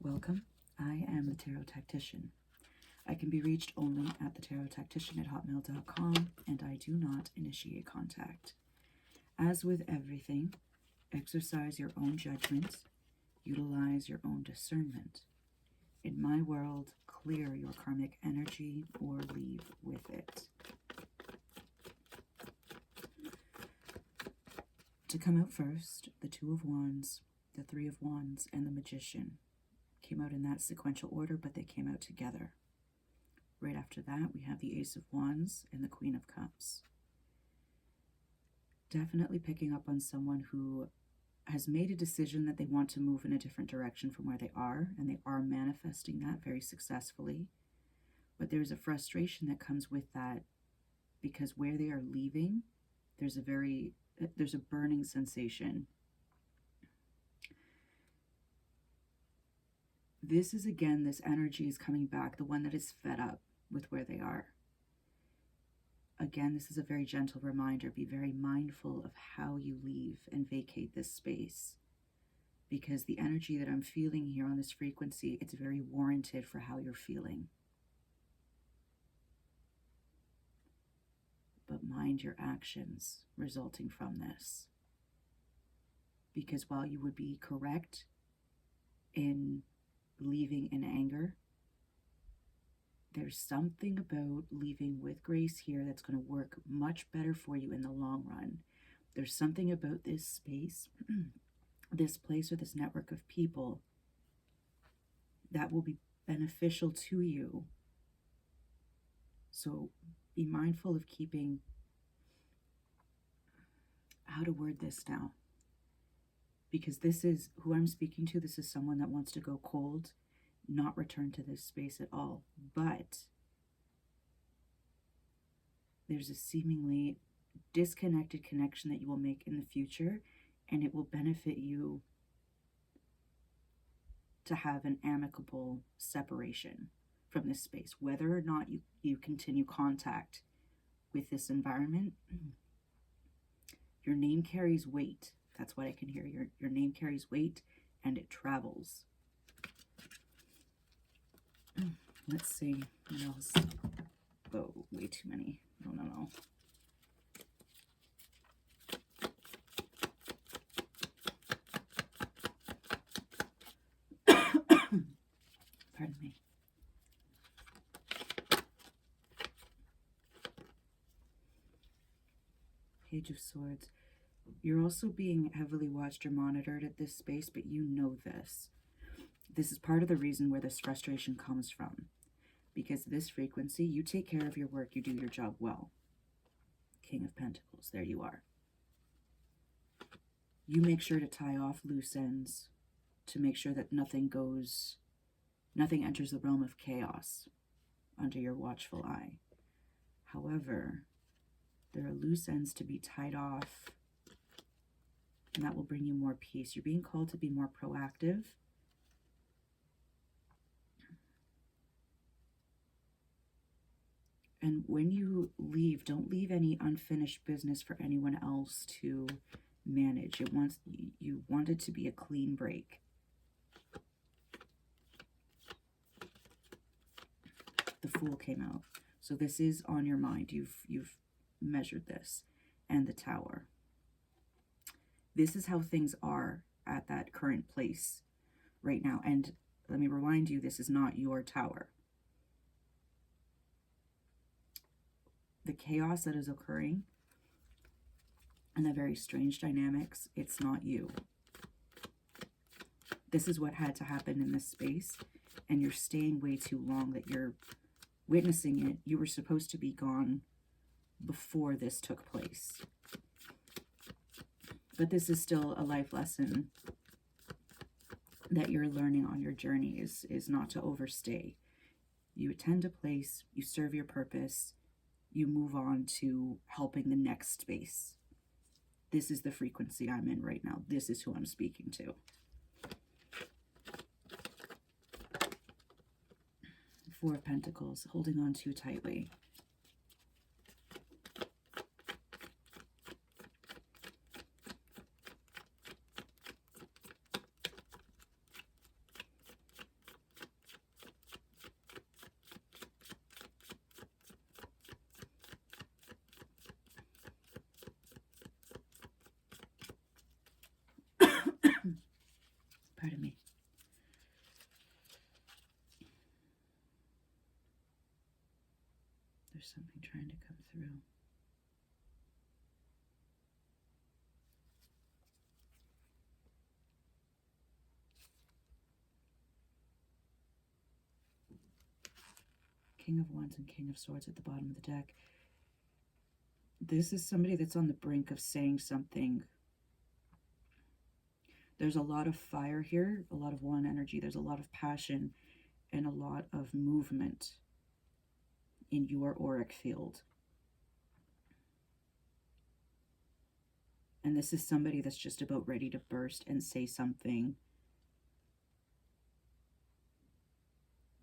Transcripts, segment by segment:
Welcome. I am the Tarot Tactician. I can be reached only at TheTarotTactician@hotmail.com, and I do not initiate contact. As with everything, exercise your own judgment, utilize your own discernment. In my world, clear your karmic energy or leave with it. To come out first, the Two of Wands, the Three of Wands, and the Magician came out in that sequential order, but they came out together. Right after that, we have the Ace of Wands and the Queen of Cups. Definitely picking up on someone who has made a decision that they want to move in a different direction from where they are, and they are manifesting that very successfully. But there's a frustration that comes with that, because where they are leaving, there's a burning sensation. This is, again, this energy is coming back, the one that is fed up with where they are. Again, this is a very gentle reminder. Be very mindful of how you leave and vacate this space, because the energy that I'm feeling here on this frequency, it's very warranted for how you're feeling. But mind your actions resulting from this, because while you would be correct in leaving in anger, there's something about leaving with grace here that's going to work much better for you in the long run. There's something about this space, this place, or this network of people that will be beneficial to you. So be mindful of keeping, how to word this now, because this is who I'm speaking to. This is someone that wants to go cold, not return to this space at all. But there's a seemingly disconnected connection that you will make in the future, and it will benefit you to have an amicable separation from this space. Whether or not you continue contact with this environment, your name carries weight. That's what I can hear. Your name carries weight, and it travels. Let's see what else. Oh, way too many. No. Pardon me. Page of Swords. You're also being heavily watched or monitored at this space, but you know this. This is part of the reason where this frustration comes from. Because this frequency, you take care of your work, you do your job well. King of Pentacles, there you are. You make sure to tie off loose ends to make sure that nothing enters the realm of chaos under your watchful eye. However, there are loose ends to be tied off, and that will bring you more peace. You're being called to be more proactive. And when you leave, don't leave any unfinished business for anyone else to manage. You want it to be a clean break. The Fool came out. So this is on your mind. You've measured this. And the Tower. This is how things are at that current place right now. And let me remind you, this is not your tower. The chaos that is occurring and the very strange dynamics, it's not you. This is what had to happen in this space, and you're staying way too long that you're witnessing it. You were supposed to be gone before this took place. But this is still a life lesson that you're learning on your journey, is not to overstay. You attend a place, you serve your purpose, you move on to helping the next space. This is the frequency I'm in right now. This is who I'm speaking to. Four of Pentacles, holding on too tightly. something trying to come through. King of Wands and King of Swords at the bottom of the deck. This is somebody that's on the brink of saying something. There's a lot of fire here, a lot of one energy. There's a lot of passion and a lot of movement in your auric field. And this is somebody that's just about ready to burst and say something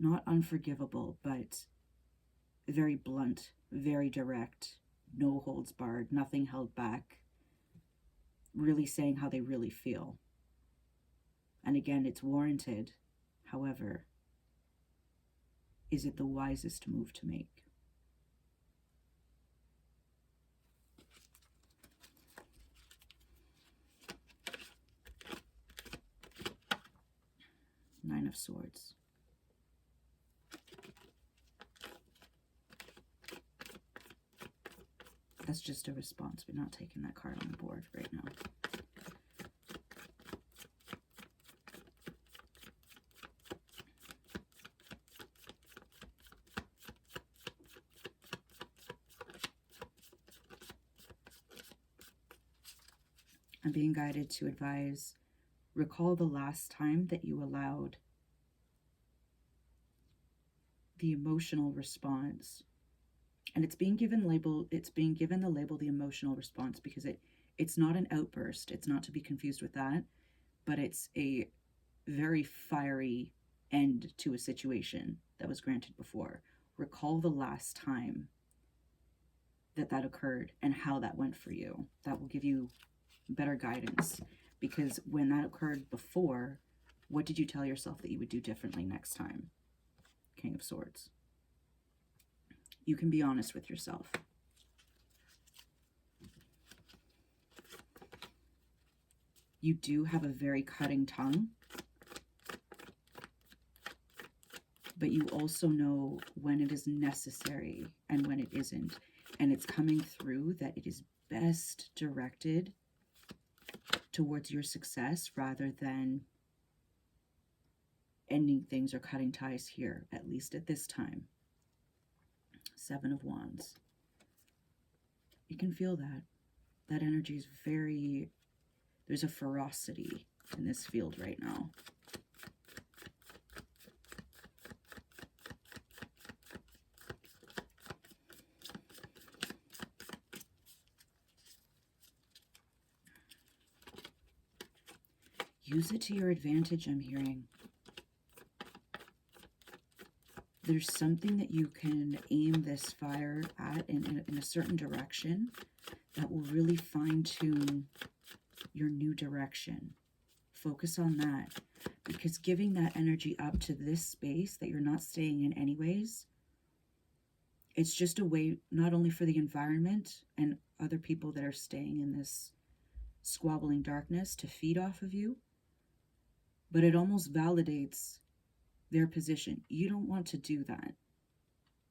not unforgivable, but very blunt, very direct, no holds barred, nothing held back, really saying how they really feel. And again, it's warranted. However, is it the wisest move to make? Nine of Swords. That's just a response. We're not taking that card on the board right now. I'm being guided to advise, recall the last time that you allowed the emotional response. And it's being given the label the emotional response because it's not an outburst. It's not to be confused with that, but it's a very fiery end to a situation that was granted before. Recall the last time that occurred and how that went for you. That will give you better guidance, because when that occurred before, what did you tell yourself that you would do differently next time? King of Swords. You can be honest with yourself. You do have a very cutting tongue, but you also know when it is necessary and when it isn't. And it's coming through that it is best directed towards your success rather than ending things or cutting ties here, at least at this time. Seven of Wands. You can feel that. That energy is very, there's a ferocity in this field right now. Use it to your advantage, I'm hearing. There's something that you can aim this fire at in a certain direction that will really fine-tune your new direction. Focus on that, because giving that energy up to this space that you're not staying in anyways, it's just a way not only for the environment and other people that are staying in this squabbling darkness to feed off of you, but it almost validates their position. You don't want to do that.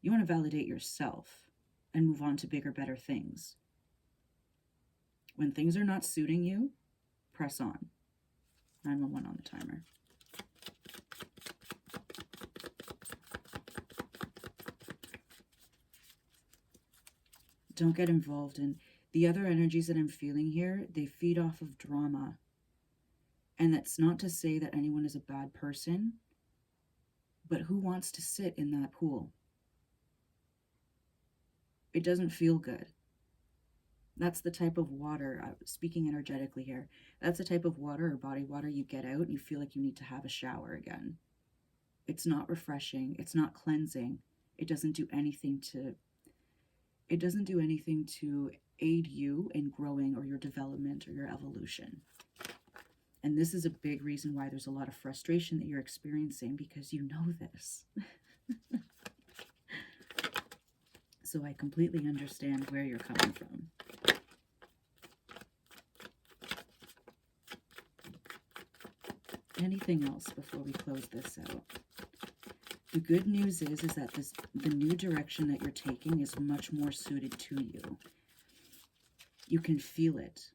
You want to validate yourself and move on to bigger, better things. When things are not suiting you, press on. 911 on the timer. Don't get involved in the other energies that I'm feeling here. They feed off of drama. And that's not to say that anyone is a bad person, but who wants to sit in that pool? It doesn't feel good. That's the type of water, speaking energetically here, that's the type of water or body water you get out and you feel like you need to have a shower again. It's not refreshing. It's not cleansing. It doesn't do anything to aid you in growing or your development or your evolution. And this is a big reason why there's a lot of frustration that you're experiencing, because you know this. So I completely understand where you're coming from. Anything else before we close this out? The good news is that the new direction that you're taking is much more suited to you. You can feel it.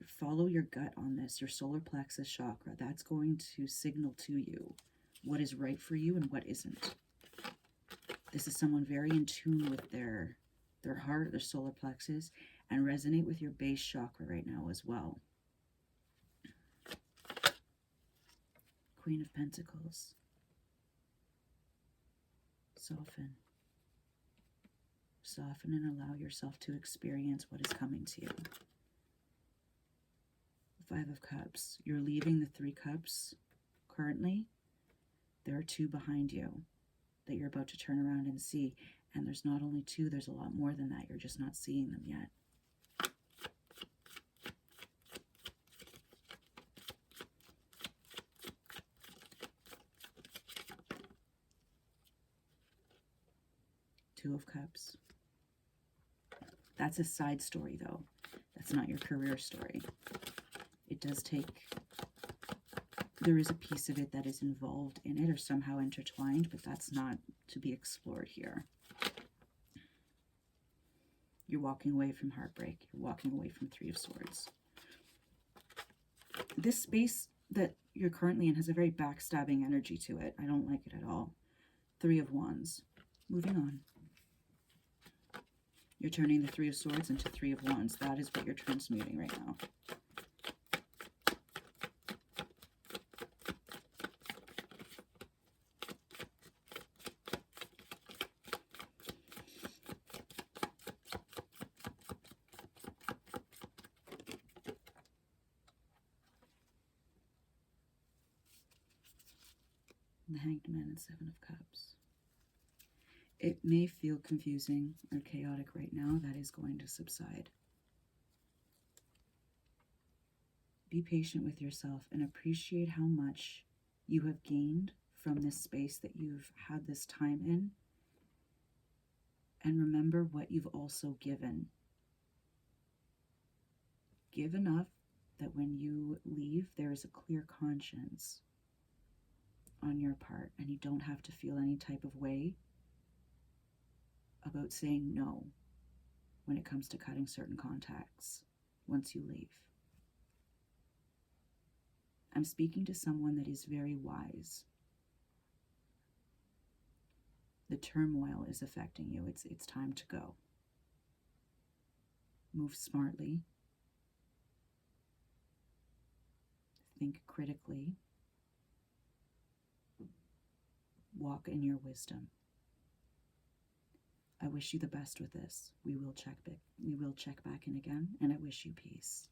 Follow your gut on this, your solar plexus chakra. That's going to signal to you what is right for you and what isn't. This is someone very in tune with their heart, their solar plexus, and resonate with your base chakra right now as well. Queen of Pentacles. Soften. Soften and allow yourself to experience what is coming to you. Five of Cups. You're leaving the Three Cups currently. There are two behind you that you're about to turn around and see. And there's not only two, there's a lot more than that. You're just not seeing them yet. Two of Cups. That's a side story, though. That's not your career story. It does take... There is a piece of it that is involved in it or somehow intertwined, but that's not to be explored here. You're walking away from heartbreak. You're walking away from Three of Swords. This space that you're currently in has a very backstabbing energy to it. I don't like it at all. Three of Wands. Moving on. You're turning the Three of Swords into Three of Wands. That is what you're transmuting right now. The Hanged Man and Seven of Cups. It may feel confusing or chaotic right now. That is going to subside. Be patient with yourself and appreciate how much you have gained from this space that you've had this time in. And remember what you've also given. Give enough that when you leave, there is a clear conscience on your part, and you don't have to feel any type of way about saying no when it comes to cutting certain contacts once you leave. I'm speaking to someone that is very wise. The turmoil is affecting you. It's time to go. Move smartly. Think critically. Walk in your wisdom. I wish you the best with this. We will check back in again, and I wish you peace.